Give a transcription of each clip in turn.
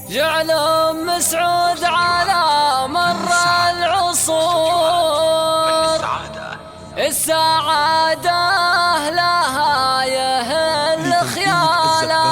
جعل مسعود على مر العصور السعادة لها يهل خيالها.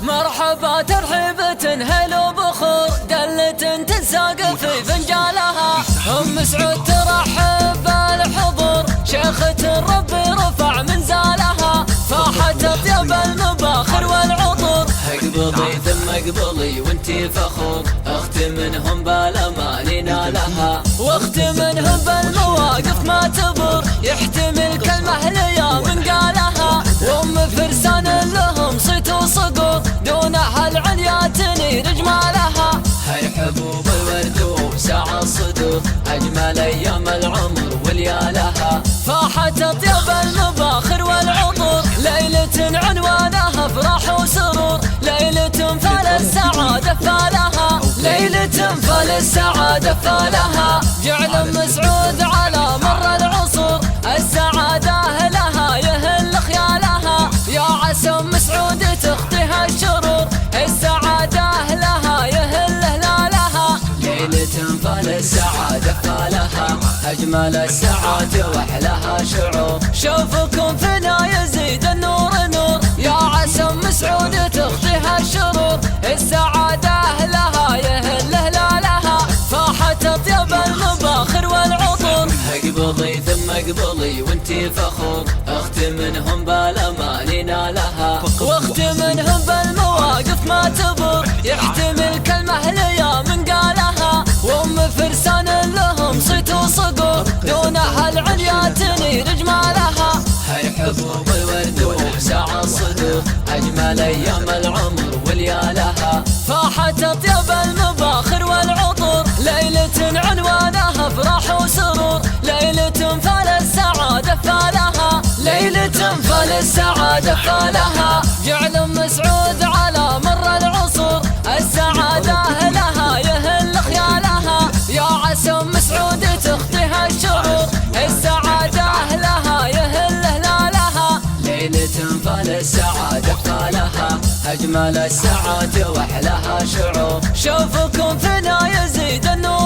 مرحبا ترحيبة هلو بخور دلة تنساق في فنجالها. أم مسعود ترحب بالحضور شيخة ربي رفع منزالها. فاحت أطيب المباخر والعطور اقبضي ثم اقبضي وانتي فخور. اخت منهم بالامان نالها واخت منهم بالمواقف ما تبر. يحتمل كلمة ليا من قالها وام فرسان لهم صيت وصقور. دونها العليا تنير جمالها. هاي حبوب الورد وساع الصدور اجمل ايام العمر وليالها. فاحت اطيب المباخر والعطور ليلة عنوانها افراح وسرور. ليلة فالسعادة فالها ليلة فالسعادة فالها. جعل مسعود على مر العصور السعادة لها يهل خيالها. يا عسى مسعود تخطيها الشرور السعادة لها يهل هلالها. ليلة فالسعادة فالها أجمل السعادة وأحلاها شعور. شوفكم فينا يزيد النور نور. يا عسى مسعود تخطيها الشرور السعادة لها يهل هلالها. فاحت أطيب المباخر والعطور اقبضي ثم اقبضي وانتي فخور. اخت منهم بالامان نالها واخت منهم بالمواقف ما تبر. يحتمل كلمة ليا من قالها وام فرسان لهم صيت وصقور. دونها العليا تنير جمالها. هاي حبوب الورد وساع الصدور اجمل ايام العمر وليالها. فاحت اطيب المباخر والعطور ليلة عنوانها افراح وسرور. ليلة فالسعادة فالها ليلة فالسعادة فالها. جعل مسعود على مر العصور السعادة لها يهل خيالها. يا عسى مسعود تخطيها الشرور السعادة لها يهل هلالها. ليلة فالسعادة فالها أجمل السعادة وأحلاها شعور. شوفكم فينا يزيد النور